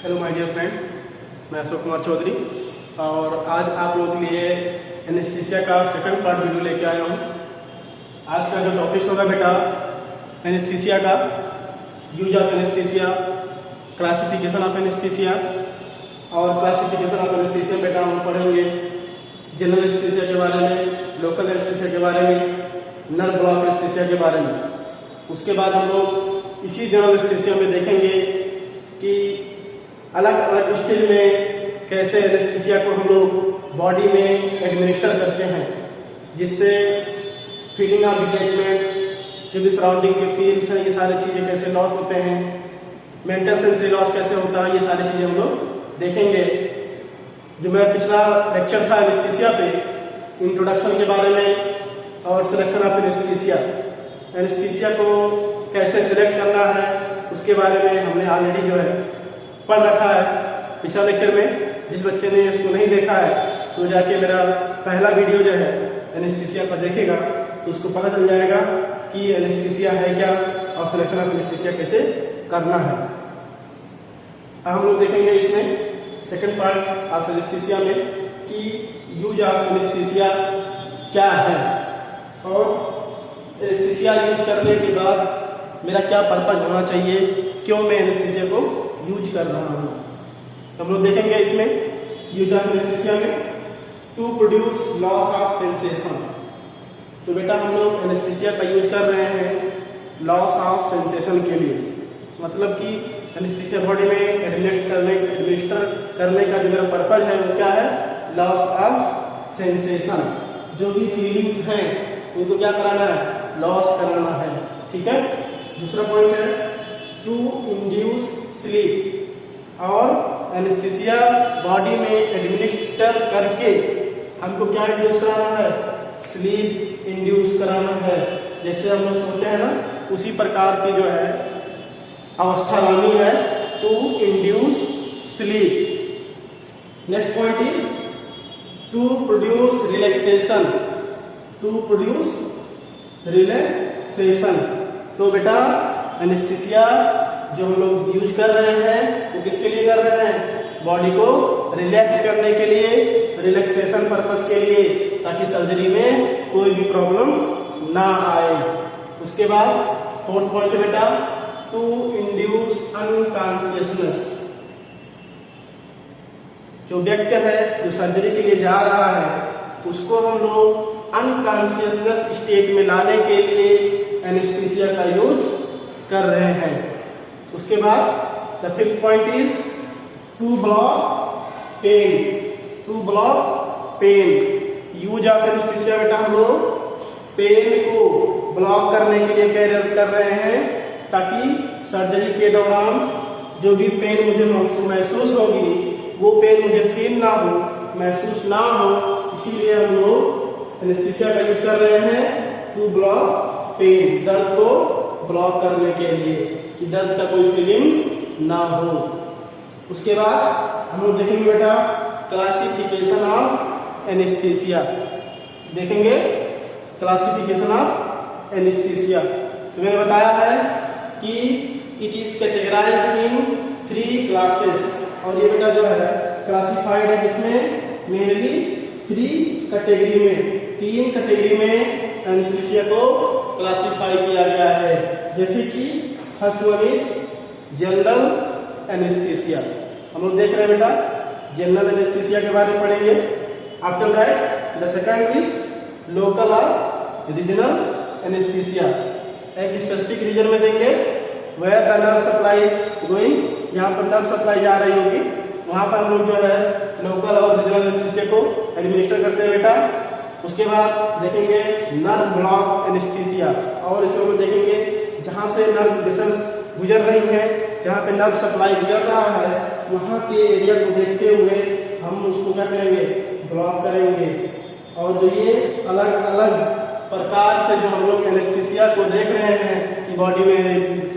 Hello my dear friend, मैं अशोक कुमार चौधरी और आज आप लोगों के लिए एनेस्थीसिया का सेकंड पार्ट वीडियो लेके आया हूँ। आज का जो टॉपिक्स होगा बेटा एनेस्थीसिया का, use of anaesthesia, classification of anaesthesia और क्लासिफिकेशन ऑफ एनेस्थीसिया बेटा हम पढ़ेंगे जनरल एनेस्थीसिया के बारे में, लोकल एनेस्थीसिया के बारे में, नर्व ब्लॉक एनेस्थीसिया के बारे में। उसके बाद हम लोग इसी जनरल एनेस्थीसिया में देखेंगे कि अलग अलग स्टेज में कैसे एनेस्थीसिया को हम लोग बॉडी में एडमिनिस्टर करते हैं, जिससे फीलिंग ऑफ डिटैचमेंट, जो भी सराउंडिंग के फील्स हैं, ये सारी चीज़ें कैसे लॉस होते हैं, मेंटल सेंसरी लॉस कैसे होता है, ये सारी चीज़ें हम लोग देखेंगे। जो मेरा पिछला लेक्चर था एनेस्थीसिया पे, इंट्रोडक्शन के बारे में और सिलेक्शन ऑफ एनेस्थीसिया, एनेस्थीसिया को कैसे सिलेक्ट करना है उसके बारे में हमने ऑलरेडी जो है पढ़ रखा है पिछला लेक्चर में। जिस बच्चे ने इसको नहीं देखा है तो जाके मेरा पहला वीडियो जो है एनेस्थीसिया पर देखेगा तो उसको पता चल जाएगा कि एनेस्थीसिया है क्या और सिलेक्शन ऑफ एनेस्थीसिया कैसे करना है। अब हम लोग देखेंगे इसमें सेकंड पार्ट ऑफ एनेस्थीसिया में कि यूज ऑफ एनेस्थीसिया क्या है और एनेस्थीसिया यूज करने के बाद मेरा क्या पर्पज होना चाहिए, क्यों मैं एनेस्थीसिया को यूज कर रहा हूँ। तो हम लोग देखेंगे इसमें यूज ऑफ एनेस्थीसिया में to produce loss of sensation. तो बेटा हम लोग एनेस्थीसिया का यूज कर रहे हैं लॉस ऑफ सेंसेशन के लिए, मतलब कि एनेस्थीसिया बॉडी में एडमिनिस्टर करने का जो मेरा पर्पज है वो क्या है, लॉस ऑफ सेंसेशन। जो भी फीलिंग्स हैं उनको क्या कराना है, लॉस कराना है। ठीक है। दूसरा पॉइंट है टू इंड्यूस स्लीप, और एनेस्थीसिया बॉडी में एडमिनिस्टर करके हमको क्या इंड्यूस कराना है, स्लीप इंड्यूस कराना है। जैसे हम लोग सोचते हैं ना, उसी प्रकार की जो है अवस्था लानी है, to induce sleep. Next point is to produce relaxation, to produce relaxation. तो बेटा एनेस्थीसिया जो हम लोग यूज कर रहे हैं वो किसके लिए कर रहे हैं, बॉडी को रिलैक्स करने के लिए, रिलैक्सेशन पर्पस के लिए, ताकि सर्जरी में कोई भी प्रॉब्लम ना आए। उसके बाद फोर्थ पॉइंट बेटा टू इंड्यूस अनकॉन्शियसनेस। जो व्यक्ति है जो सर्जरी के लिए जा रहा है उसको हम लोग अनकॉन्शियसनेस स्टेट में लाने के लिए एनेस्थीसिया का यूज कर रहे हैं। उसके बाद the fifth point is to block pain, to block pain. Use of anaesthesia बेटा हम लोग पेन को ब्लॉक करने के लिए कर रहे हैं, ताकि सर्जरी के दौरान जो भी पेन मुझे महसूस होगी वो पेन मुझे फील ना हो, महसूस ना हो। इसीलिए हम लोग एनेस्थीसिया का यूज कर रहे हैं टू ब्लॉक पेन, दर्द को ब्लॉक करने के लिए कि दर्द का कोई फीलिंग्स ना हो। उसके बाद हम लोग देखेंगे बेटा क्लासिफिकेशन ऑफ एनेस्थीसिया, देखेंगे क्लासिफिकेशन ऑफ एनेस्थीसिया। तो मैंने बताया है कि it is categorised in 3 classes, और ये बेटा जो है क्लासिफाइड है किसमें, मेनली 3 कैटेगरी में, 3 कैटेगरी में एनेस्थीसिया को क्लासिफाई किया गया है। जैसे कि first one is general anaesthesia. हम लोग देख रहे हैं बेटा जनरल एनेस्थीसिया के बारे में पढ़ेंगे। After that the second is local और रीजनल एनेस्थीसिया। एक स्पेसिफिक रीजन में देंगे where the nerve supply is going, जहाँ पर नर्व सप्लाई जा रही होगी वहाँ पर हम लोग जो है लोकल और रीजनल एनेस्थीसिया को एडमिनिस्टर करते हैं बेटा। उसके बाद देखेंगे नर्व ब्लॉक एनेस्थीसिया, और इसमें हम देखेंगे जहाँ से नर्व वेसल्स गुजर रही हैं, जहाँ पे नर्व सप्लाई गुजर रहा है, वहाँ के एरिया को देखते हुए हम उसको क्या करेंगे, ब्लॉक करेंगे। और जो ये अलग अलग प्रकार से जो हम लोग एनेस्थीसिया को देख रहे हैं कि बॉडी में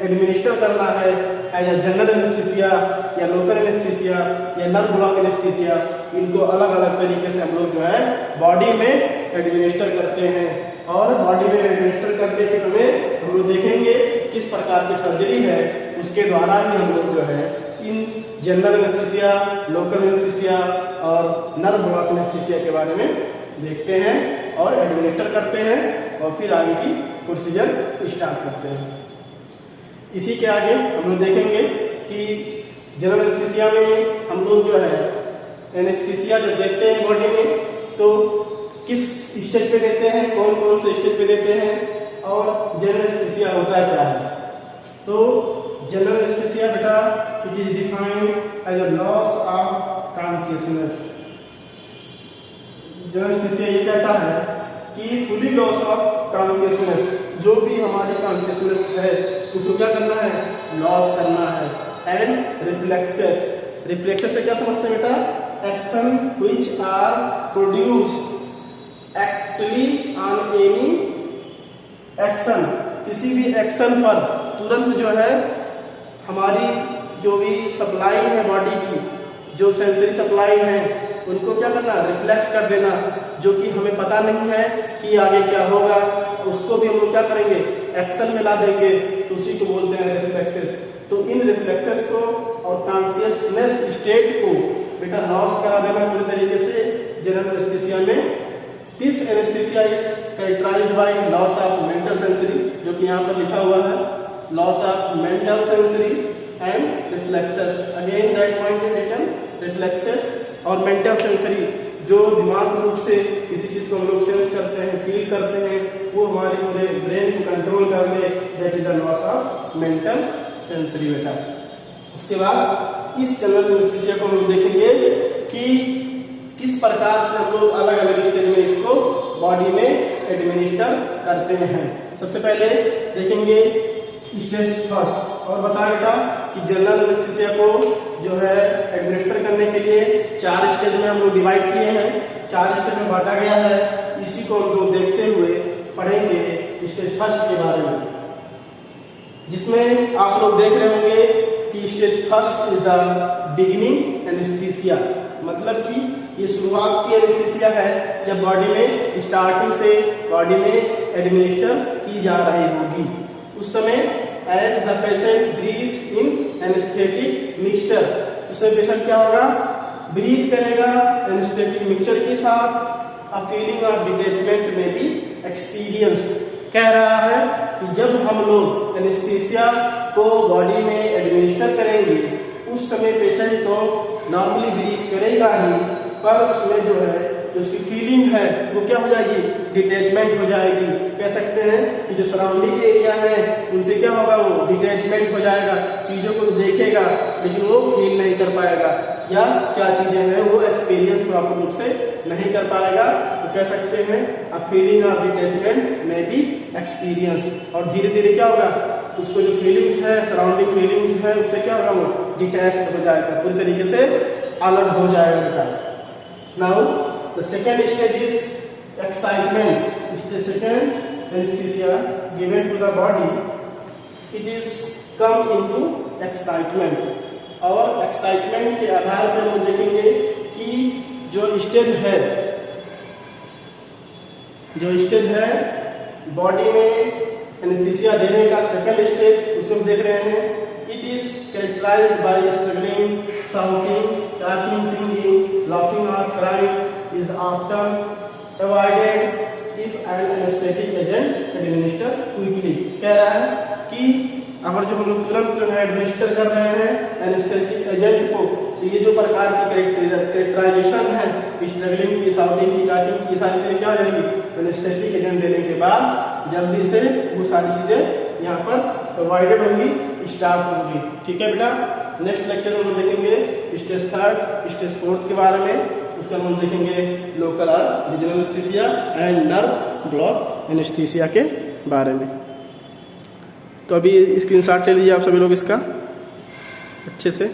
एडमिनिस्टर करना है, एज ए जनरल एनेस्थीसिया या लोकल एनेस्थीसिया या नर्व ब्लॉक एनेस्थीसिया, इनको अलग अलग तरीके से हम लोग जो है बॉडी में एडमिनिस्टर करते हैं। और बॉडी में एडमिनिस्टर करने के समय हम लोग देखेंगे किस प्रकार की सर्जरी है, उसके द्वारा ही हम लोग जो है in general anaesthesia, local anaesthesia और नर्व ब्लॉक एनेस्थीसिया के बारे में देखते हैं और एडमिनिस्टर करते हैं और फिर आगे की प्रोसीजर स्टार्ट करते हैं। इसी के आगे हम लोग देखेंगे कि जनरल एनेस्थीसिया में हम लोग जो है एनेस्थीसिया जब देखते हैं बॉडी में तो किस स्टेज पे देते हैं, कौन कौन से स्टेज पे देते हैं और जनरल एनेस्थीसिया होता है क्या है। तो जनरल एनेस्थीसिया बेटा it is defined as a loss of consciousness. General anaesthesia ये कहता है कि फुली लॉस ऑफ कॉन्शियसनेस, जो भी हमारी कॉन्शियसनेस है उसको क्या करना है, लॉस करना है। एंड रिफ्लेक्सेस, रिफ्लेक्सेस से क्या समझते हैं बेटा, action which are produce actually on any action, किसी भी एक्शन पर तुरंत जो है हमारी जो भी सप्लाई है बॉडी की, जो सेंसरी सप्लाई है उनको क्या करना, रिफ्लेक्स कर देना, जो कि हमें पता नहीं है कि आगे क्या होगा, उसको भी हम लोग क्या करेंगे, एक्शन में ला देंगे, तो उसी को बोलते हैं रिफ्लेक्सेस। तो इन रिफ्लेक्सेस को और कॉन्शियसनेस स्टेट को बेटा लॉस करा देना पूरी तरीके से जनरल एनेस्थीसिया में। This anaesthesia is characterised by loss of mental sensory, जो कि यहाँ पर लिखा हुआ है, loss of mental sensory and reflexes. Again that point is written, reflexes और मेंटल सेंसरी, जो दिमाग रूप से किसी चीज को हम लोग सेंस करते हैं, फील करते हैं, वो हमारे पूरे ब्रेन को कंट्रोल कर ले, that is the loss of mental sensory बेटा। उसके बाद इस जनरल एनेस्थीसिया को हम लोग देखेंगे कि किस प्रकार से हम लोग अलग अलग स्टेज में इसको बॉडी में एडमिनिस्टर करते हैं। सबसे पहले देखेंगे स्टेज फर्स्ट, और बताएगा कि जनरल एनेस्थीसिया को जो है एडमिनिस्टर करने के लिए 4 स्टेज में हम लोग डिवाइड किए हैं, 4 स्टेज में बांटा गया है। इसी को हम लोग देखते हुए पढ़ेंगे स्टेज फर्स्ट के बारे में, जिसमें आप लोग देख रहे होंगे कि stage first is the beginning anaesthesia, मतलब कि ये शुरुआत की एनेस्थीसिया है जब बॉडी में स्टार्टिंग से बॉडी में एडमिनिस्टर की जा रही होगी। उस समय as the patient breathe in anaesthetic mixture, उसमें पेशेंट क्या होगा, ब्रीथ करेगा एनेस्थेटिक मिक्सचर के साथ, अ फीलिंग ऑफ डिटैचमेंट में बी एक्सपीरियंस्ड। कह रहा है कि जब हम लोग एनेस्थीसिया को बॉडी में एडमिनिस्टर करेंगे उस समय पेशेंट तो नॉर्मली ब्रीथ करेगा ही, पर उसमें जो है जो उसकी फीलिंग है वो क्या हो जाएगी, डिटैचमेंट हो जाएगी। कह सकते हैं कि जो सराउंडिंग एरिया है उनसे क्या होगा, वो डिटैचमेंट हो जाएगा, चीज़ों को देखेगा लेकिन वो फील नहीं कर पाएगा, या क्या चीज़ें हैं वो एक्सपीरियंस प्रॉपर रूप से नहीं कर पाएगा। तो कह सकते हैं अ फीलिंग ऑफ डिटैचमेंट में बी एक्सपीरियंस, और धीरे धीरे क्या होगा, उसको जो फीलिंग्स है, सराउंडिंग फीलिंग्स है, उससे क्या होगा, वो डिटैच्ड हो जाएगा, पूरी तरीके से अलग हो जाएगा। Now the second stage is excitement. Stage second anaesthesia given to the body, it is come into excitement, और एक्साइटमेंट के आधार पर हम देखेंगे कि जो स्टेज है बॉडी में एनेस्थीसिया देने का सेकंड स्टेज, उसमें देख रहे हैं, it is characterised by struggling, shouting, talking, singing, laughing और crying is often avoided if an anaesthetic agent administer quickly. कह रहा है कि अगर जो हम लोग तुरंत जो है एडमिनिस्टर कर रहे हैं एनेस्थेटिक एजेंट को, तो ये जो प्रकार की कैरेक्टराइजेशन है, स्ट्रगलिंग की, शाउटिंग की, टॉकिंग की, सारी चीजें क्या हो जाएंगी, एनेस्थेटिक एजेंट देने के बाद जल्दी से वो सारी चीजें यहाँ पर अवॉइडेड होंगी, स्टाफ होंगी। ठीक है बेटा, नेक्स्ट लेक्चर में हम देखेंगे स्टेज थर्ड, स्टेज फोर्थ के बारे में, उसका हम देखेंगे लोकल और regional anaesthesia and nerve block anaesthesia के बारे में। तो अभी स्क्रीनशॉट ले लीजिए आप सभी लोग इसका अच्छे से।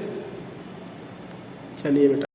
चलिए बेटा।